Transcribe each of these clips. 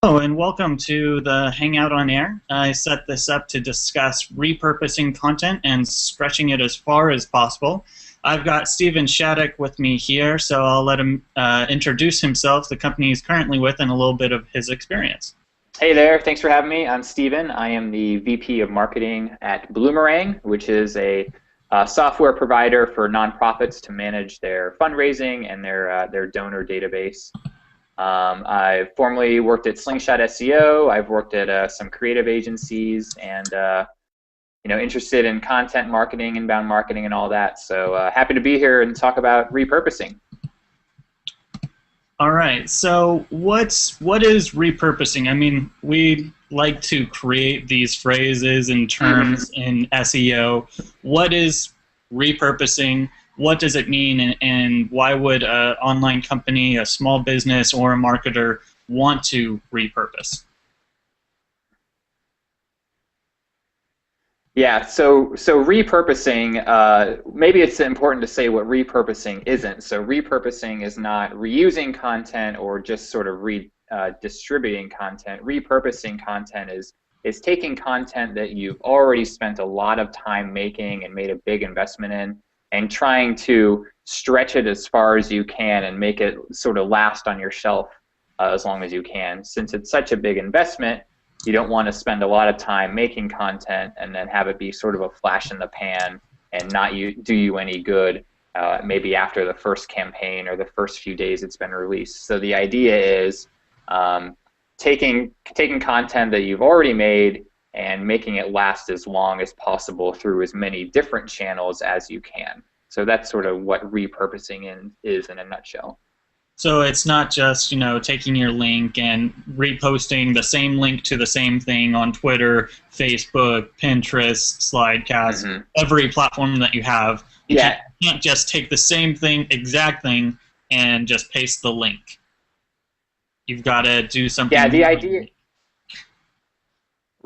Hello and welcome to the Hangout on Air. I set this up to discuss repurposing content and stretching it as far as possible. I've got Stephen Shattuck with me here, so I'll let him introduce himself, the company he's currently with, and a little bit of his experience. Hey there, thanks for having me. I'm Steven. I am the VP of Marketing at Bloomerang, which is a software provider for nonprofits to manage their fundraising and their donor database. I've formerly worked at Slingshot SEO. I've worked at some creative agencies, and interested in content marketing, inbound marketing, and all that. So happy to be here and talk about repurposing. All right, so what is repurposing? I mean, we like to create these phrases and terms in SEO. What is repurposing? What does it mean, and why would an online company, a small business, or a marketer want to repurpose? Yeah, so repurposing, maybe it's important to say what repurposing isn't. So repurposing is not reusing content or just sort of redistributing content. Repurposing content is taking content that you've already spent a lot of time making and made a big investment in, and trying to stretch it as far as you can and make it sort of last on your shelf as long as you can. Since it's such a big investment, you don't want to spend a lot of time making content and then have it be sort of a flash in the pan and not do you any good maybe after the first campaign or the first few days it's been released. So the idea is taking content that you've already made and making it last as long as possible through as many different channels as you can. So that's sort of what repurposing is in a nutshell. So it's not just, taking your link and reposting the same link to the same thing on Twitter, Facebook, Pinterest, Slidecasts, every platform that you have. You can't just take the same thing, exact thing, and just paste the link. You've got to do something. Yeah, the idea.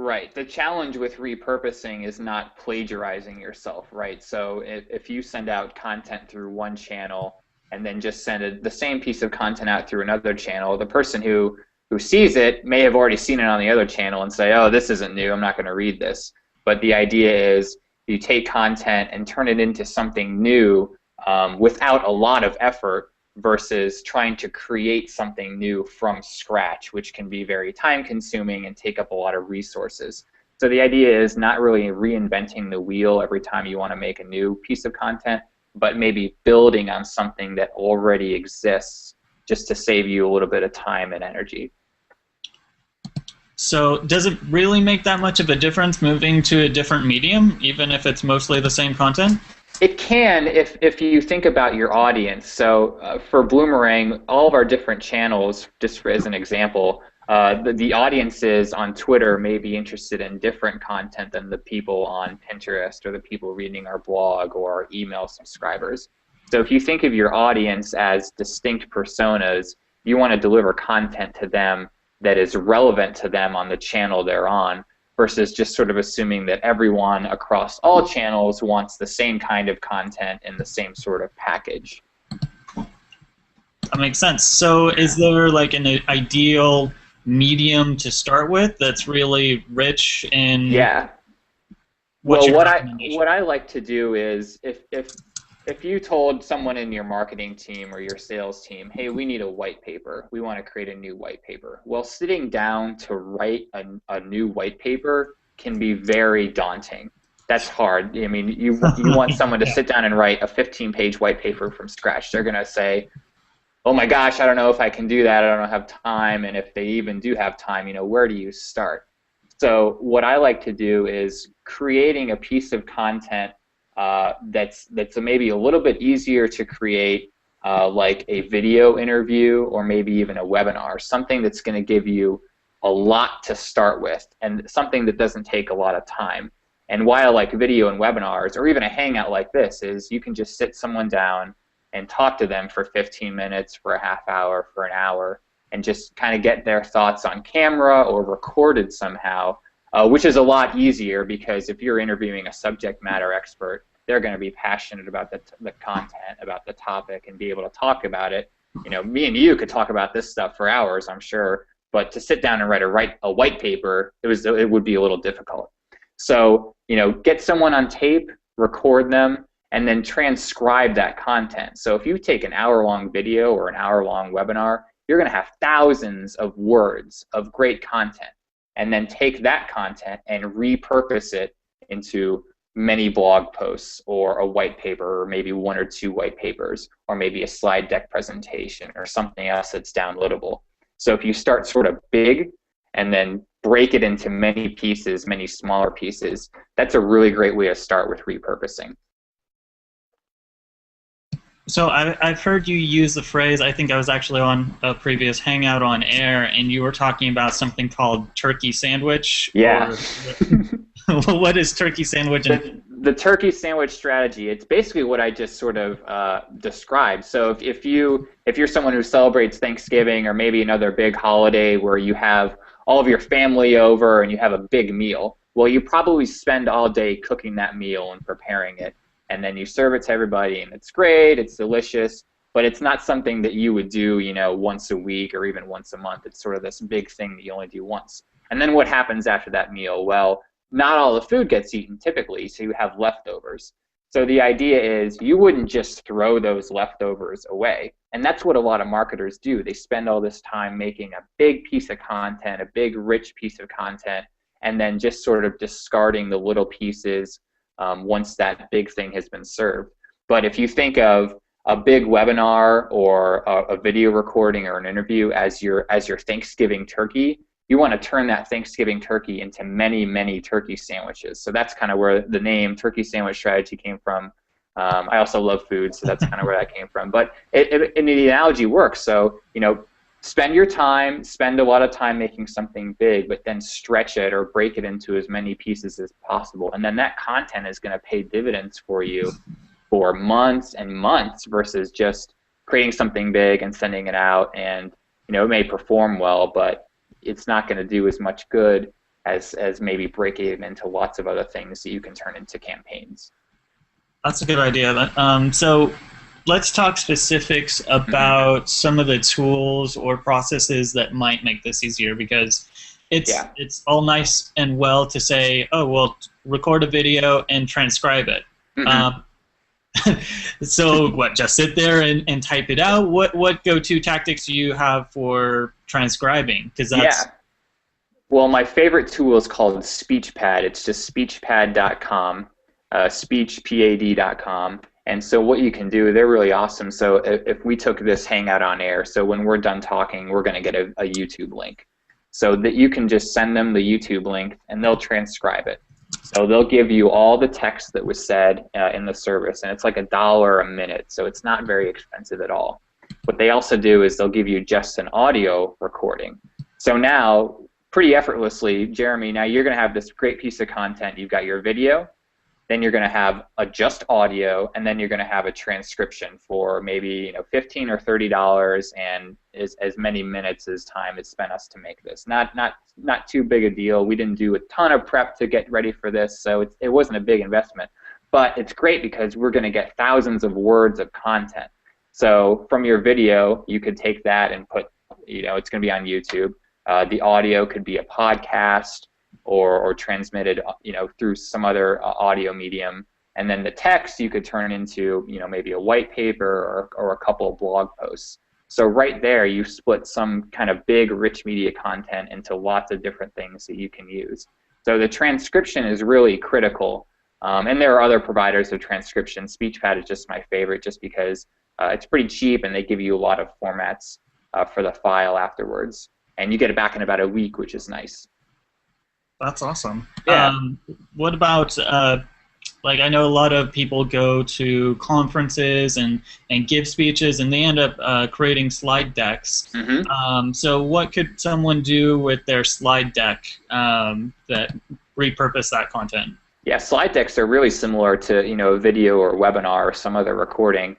Right. The challenge with repurposing is not plagiarizing yourself, right? So if you send out content through one channel and then just send the same piece of content out through another channel, the person who sees it may have already seen it on the other channel and say, oh, this isn't new, I'm not going to read this. But the idea is you take content and turn it into something new without a lot of effort versus trying to create something new from scratch, which can be very time-consuming and take up a lot of resources. So the idea is not really reinventing the wheel every time you want to make a new piece of content, but maybe building on something that already exists just to save you a little bit of time and energy. So does it really make that much of a difference moving to a different medium, even if it's mostly the same content? It can if you think about your audience. So for Bloomerang, all of our different channels, just as an example, the audiences on Twitter may be interested in different content than the people on Pinterest or the people reading our blog or our email subscribers. So if you think of your audience as distinct personas, you want to deliver content to them that is relevant to them on the channel they're on, versus just sort of assuming that everyone across all channels wants the same kind of content in the same sort of package. That makes sense. So is there like an ideal medium to start with that's really rich in? Yeah. Well, what I like to do is if you told someone in your marketing team or your sales team, hey, we need a white paper, we want to create a new white paper. Well, sitting down to write a new white paper can be very daunting. That's hard. I mean, you want someone to sit down and write a 15-page white paper from scratch. They're going to say, oh my gosh, I don't know if I can do that. I don't have time. And if they even do have time, where do you start? So what I like to do is creating a piece of content that's maybe a little bit easier to create, like a video interview or maybe even a webinar, something that's going to give you a lot to start with and something that doesn't take a lot of time. And why I like video and webinars, or even a hangout like this, is you can just sit someone down and talk to them for 15 minutes, for a half hour, for an hour, and just kind of get their thoughts on camera or recorded somehow, which is a lot easier because if you're interviewing a subject matter expert, they're going to be passionate about the content, about the topic, and be able to talk about it. Me and you could talk about this stuff for hours, I'm sure, but to sit down and write a white paper, it would be a little difficult. So, get someone on tape, record them, and then transcribe that content. So if you take an hour-long video or an hour-long webinar, you're going to have thousands of words of great content, and then take that content and repurpose it into many blog posts or a white paper, or maybe 1 or 2 white papers, or maybe a slide deck presentation or something else that's downloadable. So if you start sort of big and then break it into many pieces, many smaller pieces, that's a really great way to start with repurposing. So I've heard you use the phrase, I think I was actually on a previous Hangout on Air, and you were talking about something called turkey sandwich. Yeah. What is turkey sandwich? The turkey sandwich strategy, it's basically what I just sort of described. So if you're someone who celebrates Thanksgiving or maybe another big holiday where you have all of your family over and you have a big meal, well, you probably spend all day cooking that meal and preparing it. And then you serve it to everybody, and it's great, it's delicious, but it's not something that you would do, once a week or even once a month. It's sort of this big thing that you only do once. And then what happens after that meal? Well, not all the food gets eaten typically, so you have leftovers. So the idea is you wouldn't just throw those leftovers away. And that's what a lot of marketers do. They spend all this time making a big piece of content, a big rich piece of content, and then just sort of discarding the little pieces once that big thing has been served. But if you think of a big webinar or a video recording or an interview as your Thanksgiving turkey, you want to turn that Thanksgiving turkey into many, many turkey sandwiches. So that's kind of where the name turkey sandwich strategy came from. I also love food, so that's kind of where that came from. But the analogy works. So, spend your time, spend a lot of time making something big, but then stretch it or break it into as many pieces as possible. And then that content is going to pay dividends for you for months and months versus just creating something big and sending it out. And, it may perform well, but it's not going to do as much good as maybe breaking it into lots of other things that you can turn into campaigns. That's a good idea. So let's talk specifics about some of the tools or processes that might make this easier, because it's all nice and well to say, oh, well, record a video and transcribe it. So what, just sit there and type it out? What go-to tactics do you have for transcribing? Because that's Well, my favorite tool is called SpeechPad. It's just speechpad.com, speechpad.com. And so what you can do, they're really awesome. So if we took this Hangout on Air, so when we're done talking, we're going to get a YouTube link. So that you can just send them the YouTube link, and they'll transcribe it. So they'll give you all the text that was said in the service, and it's like $1 a minute, so it's not very expensive at all. What they also do is they'll give you just an audio recording. So now, pretty effortlessly, Jeremy, now you're going to have this great piece of content. You've got your video, then you're going to have a just audio, and then you're going to have a transcription for maybe $15 or $30, and as many minutes as time it spent us to make this. Not too big a deal. We didn't do a ton of prep to get ready for this, so it wasn't a big investment. But it's great because we're going to get thousands of words of content. So from your video, you could take that and put, it's going to be on YouTube. The audio could be a podcast, or transmitted, through some other audio medium, and then the text you could turn into, maybe a white paper or a couple of blog posts. So right there, you split some kind of big, rich media content into lots of different things that you can use. So the transcription is really critical, and there are other providers of transcription. SpeechPad is just my favorite, just because it's pretty cheap, and they give you a lot of formats for the file afterwards, and you get it back in about a week, which is nice. That's awesome. Yeah. What about, I know a lot of people go to conferences and give speeches, and they end up creating slide decks. So what could someone do with their slide deck that repurpose that content? Yeah, slide decks are really similar to a video or webinar or some other recording.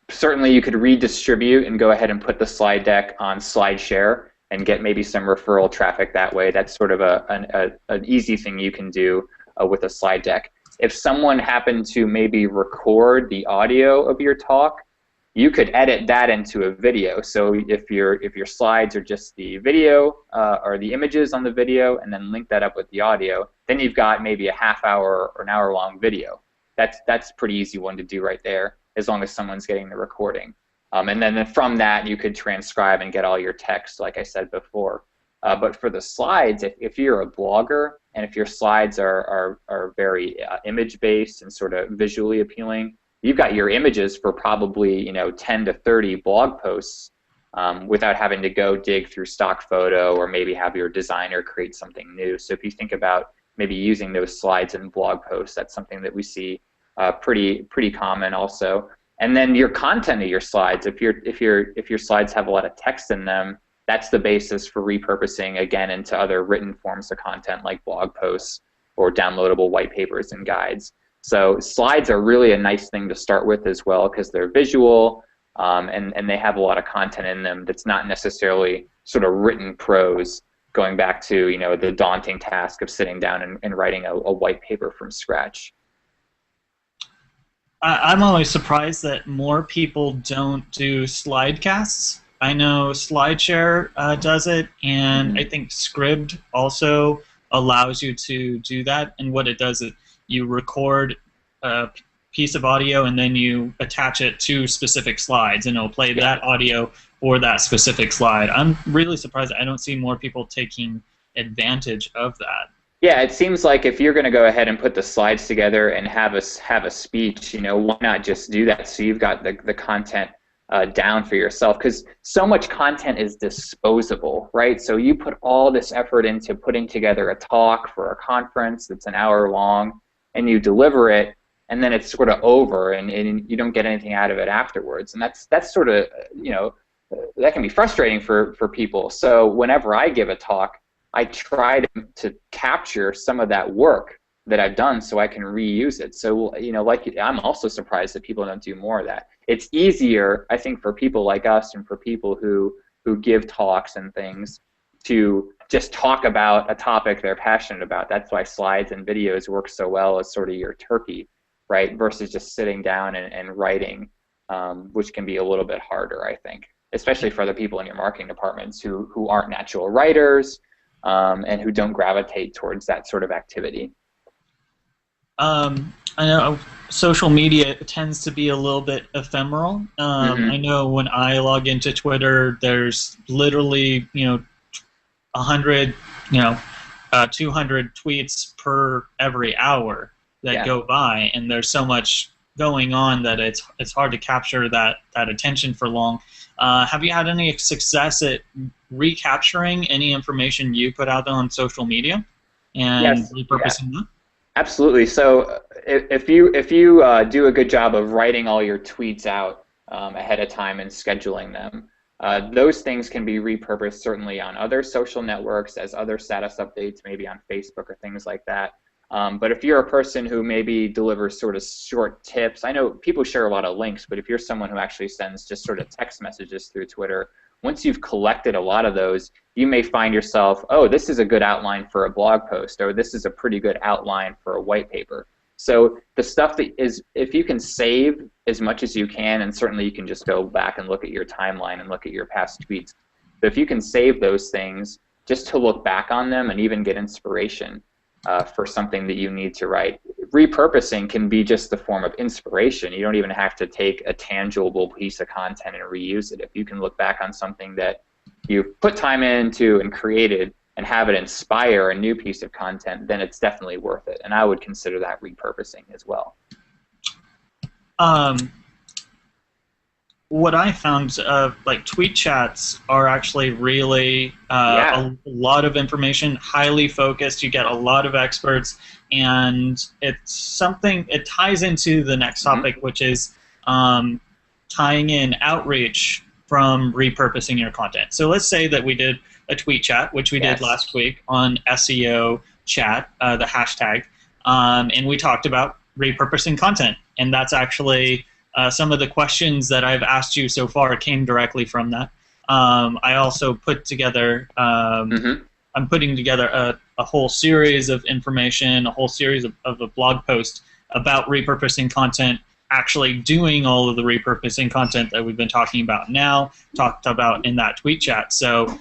Certainly you could redistribute and go ahead and put the slide deck on SlideShare and get maybe some referral traffic that way. That's sort of an easy thing you can do with a slide deck. If someone happened to maybe record the audio of your talk, you could edit that into a video. So if your slides are just the video or the images on the video, and then link that up with the audio, then you've got maybe a half-hour or an hour-long video. That's a pretty easy one to do right there, as long as someone's getting the recording. And then from that, you could transcribe and get all your text, like I said before. But for the slides, if you're a blogger and if your slides are very image-based and sort of visually appealing, you've got your images for probably 10 to 30 blog posts without having to go dig through stock photo or maybe have your designer create something new. So if you think about maybe using those slides in blog posts, that's something that we see pretty common also. And then your content of your slides, if your slides have a lot of text in them, that's the basis for repurposing again into other written forms of content like blog posts or downloadable white papers and guides. So slides are really a nice thing to start with as well, because they're visual and they have a lot of content in them that's not necessarily sort of written prose, going back to the daunting task of sitting down and writing a white paper from scratch. I'm always surprised that more people don't do Slidecasts. I know SlideShare does it, and I think Scribd also allows you to do that. And what it does is you record a piece of audio and then you attach it to specific slides, and it'll play that audio for that specific slide. I'm really surprised I don't see more people taking advantage of that. Yeah, it seems like if you're going to go ahead and put the slides together and have a speech, why not just do that so you've got the content down for yourself? Because so much content is disposable, right? So you put all this effort into putting together a talk for a conference that's an hour long, and you deliver it, and then it's sort of over, and you don't get anything out of it afterwards. And that's sort of, that can be frustrating for people. So whenever I give a talk, I try to capture some of that work that I've done so I can reuse it. So, I'm also surprised that people don't do more of that. It's easier, I think, for people like us and for people who give talks and things to just talk about a topic they're passionate about. That's why slides and videos work so well as sort of your turkey, right, versus just sitting down and writing, which can be a little bit harder, I think, especially for the people in your marketing departments who aren't natural writers and who don't gravitate towards that sort of activity. I know social media tends to be a little bit ephemeral. I know when I log into Twitter, there's literally 100, 200 tweets per every hour that go by, and there's so much going on that it's hard to capture that attention for long. Have you had any success at recapturing any information you put out on social media and repurposing that? Absolutely. So if you do a good job of writing all your tweets out ahead of time and scheduling them, those things can be repurposed certainly on other social networks as other status updates, maybe on Facebook or things like that. But if you're a person who maybe delivers sort of short tips, I know people share a lot of links, but if you're someone who actually sends just sort of text messages through Twitter, once you've collected a lot of those, you may find yourself, oh, this is a good outline for a blog post, or this is a pretty good outline for a white paper. So the stuff that is, if you can save as much as you can, and certainly you can just go back and look at your timeline and look at your past tweets, but if you can save those things just to look back on them and even get inspiration for something that you need to write. Repurposing can be just the form of inspiration. You don't even have to take a tangible piece of content and reuse it. If you can look back on something that you've put time into and created and have it inspire a new piece of content, then it's definitely worth it. And I would consider that repurposing as well. What I found, like tweet chats are actually really a lot of information, highly focused. You get a lot of experts, and it's something. It ties into the next topic, which is tying in outreach from repurposing your content. So let's say that we did a tweet chat, which we did last week on SEO chat, the hashtag, and we talked about repurposing content, and that's actually. Some of the questions that I've asked you so far came directly from that. I also put together, I'm putting together a whole series of information, a whole series of a blog post about repurposing content actually doing all of the repurposing content that we've been talking about now, talked about in that tweet chat. So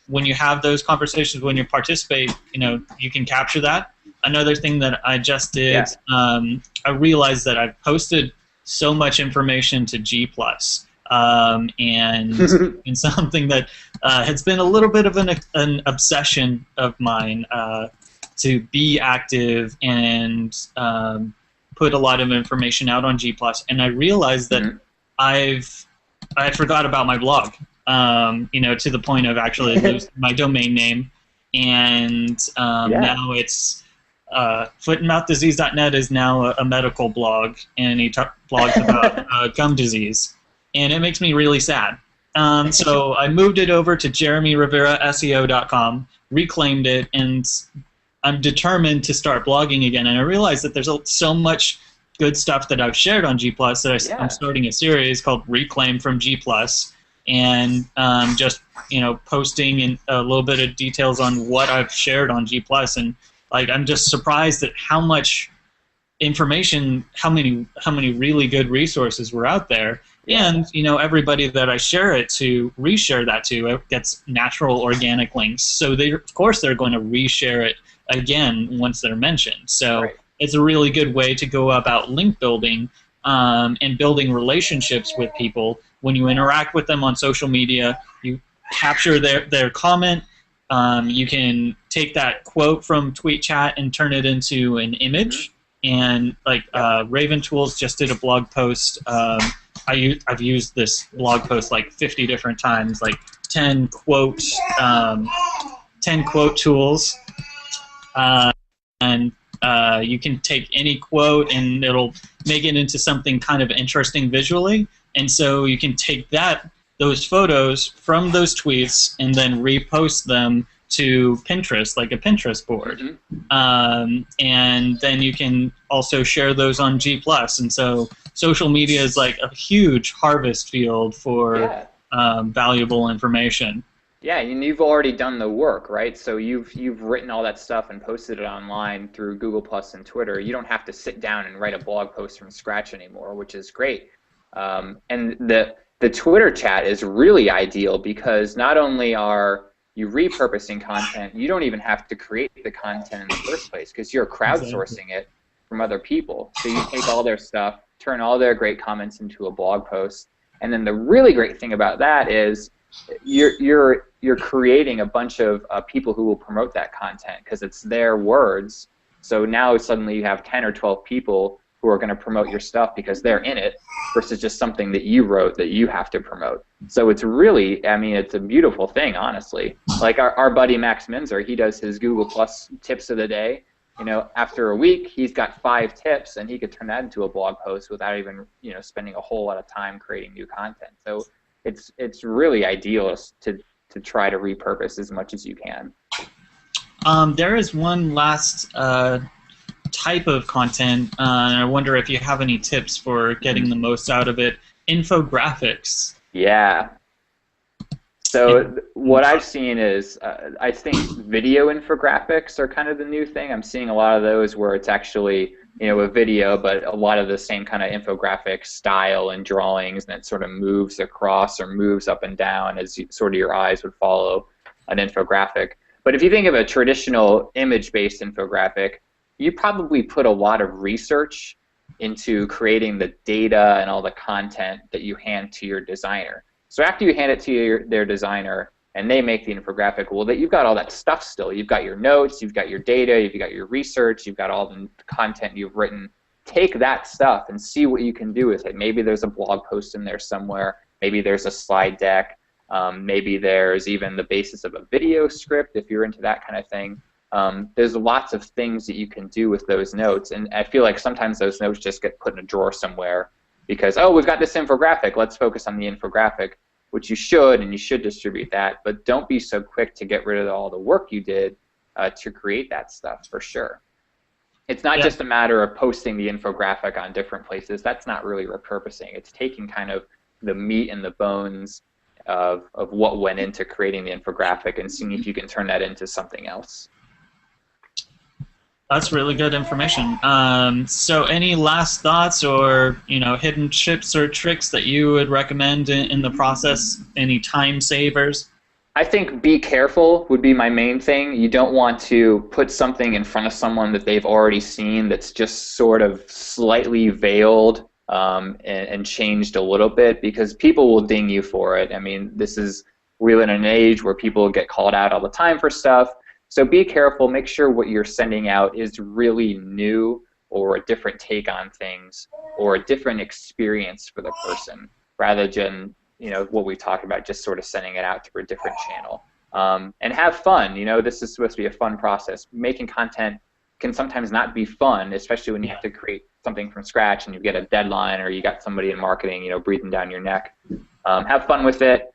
when you have those conversations, when you participate, you can capture that. Another thing that I just did, I realized that I've posted so much information to G+, and in something that has been a little bit of an obsession of mine, to be active and put a lot of information out on G+, and I realized that I forgot about my blog, to the point of actually losing my domain name, and now it's footandmouthdisease.net is now a medical blog, and he blogs about gum disease, and it makes me really sad. So I moved it over to jeremyrivera.seo.com, reclaimed it, and I'm determined to start blogging again. And I realized that there's so much good stuff that I've shared on G+, that I'm starting a series called Reclaim from G+, and just posting in a little bit of details on what I've shared on G+, and I'm just surprised at how much information, how many really good resources were out there. And everybody that I share it to, reshare that to, it gets natural organic links. So of course they're going to reshare it again once they're mentioned. So it's a really good way to go about link building and building relationships with people. When you interact with them on social media, you capture their comment. You can take that quote from tweet chat and turn it into an image. And Raven Tools just did a blog post. I've used this blog post 50 different times, 10 quote tools, and you can take any quote and it'll make it into something kind of interesting visually. And so you can take those photos from those tweets and then repost them to Pinterest, like a Pinterest board. And then you can also share those on G+. And so social media is like a huge harvest field for valuable information. Yeah, and you've already done the work, right? So you've written all that stuff and posted it online through Google Plus and Twitter. You don't have to sit down and write a blog post from scratch anymore, which is great. And the Twitter chat is really ideal because not only are you repurposing content, you don't even have to create the content in the first place because you're crowdsourcing it from other people. So you take all their stuff, turn all their great comments into a blog post, and then the really great thing about that is you're creating a bunch of people who will promote that content because it's their words. So now suddenly you have 10 or 12 people who are going to promote your stuff because they're in it versus just something that you wrote that you have to promote. So it's really, I mean, it's a beautiful thing, honestly. Like our buddy Max Minzer, he does his Google Plus tips of the day. After a week, he's got 5 tips, and he could turn that into a blog post without even, spending a whole lot of time creating new content. So it's really ideal to try to repurpose as much as you can. There is one last type of content, and I wonder if you have any tips for getting the most out of it. Infographics. Yeah. So what I've seen is, I think video infographics are kind of the new thing. I'm seeing a lot of those where it's actually, a video, but a lot of the same kind of infographic style and drawings, and it sort of moves across or moves up and down as sort of your eyes would follow an infographic. But if you think of a traditional image-based infographic, you probably put a lot of research into creating the data and all the content that you hand to your designer. So after you hand it to their designer and they make the infographic, well, you've got all that stuff still. You've got your notes, you've got your data, you've got your research, you've got all the content you've written. Take that stuff and see what you can do with it. Maybe there's a blog post in there somewhere. Maybe there's a slide deck. Maybe there's even the basis of a video script if you're into that kind of thing. There's lots of things that you can do with those notes, and I feel like sometimes those notes just get put in a drawer somewhere because, oh, we've got this infographic, let's focus on the infographic, which you should, and you should distribute that, but don't be so quick to get rid of all the work you did to create that stuff, for sure. It's not just a matter of posting the infographic on different places. That's not really repurposing. It's taking kind of the meat and the bones of what went into creating the infographic and seeing if you can turn that into something else. That's really good information. So any last thoughts or, hidden tips or tricks that you would recommend in the process? Any time savers? I think be careful would be my main thing. You don't want to put something in front of someone that they've already seen that's just sort of slightly veiled and changed a little bit, because people will ding you for it. I mean, we live in an age where people get called out all the time for stuff. So be careful. Make sure what you're sending out is really new, or a different take on things, or a different experience for the person, rather than what we talked about, just sort of sending it out through a different channel. And have fun. This is supposed to be a fun process. Making content can sometimes not be fun, especially when you have to create something from scratch and you get a deadline, or you got somebody in marketing, breathing down your neck. Have fun with it.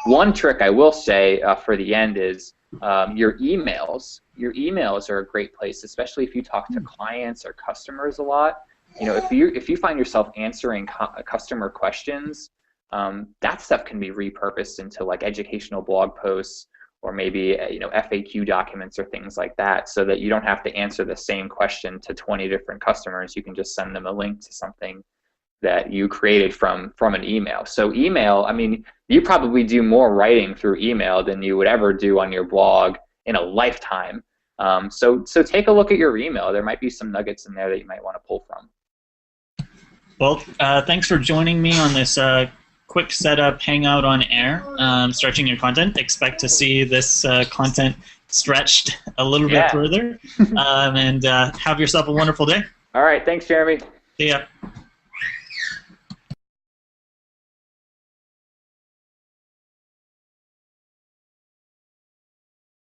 One trick I will say for the end is your emails. Your emails are a great place, especially if you talk to clients or customers a lot. If you find yourself answering customer questions, that stuff can be repurposed into like educational blog posts, or maybe FAQ documents or things like that, so that you don't have to answer the same question to 20 different customers. You can just send them a link to something that you created from an email. So email, I mean, you probably do more writing through email than you would ever do on your blog in a lifetime. So take a look at your email. There might be some nuggets in there that you might want to pull from. Well, thanks for joining me on this quick setup hangout on air, stretching your content. Expect to see this content stretched a little bit further. And have yourself a wonderful day. All right. Thanks, Jeremy. See ya.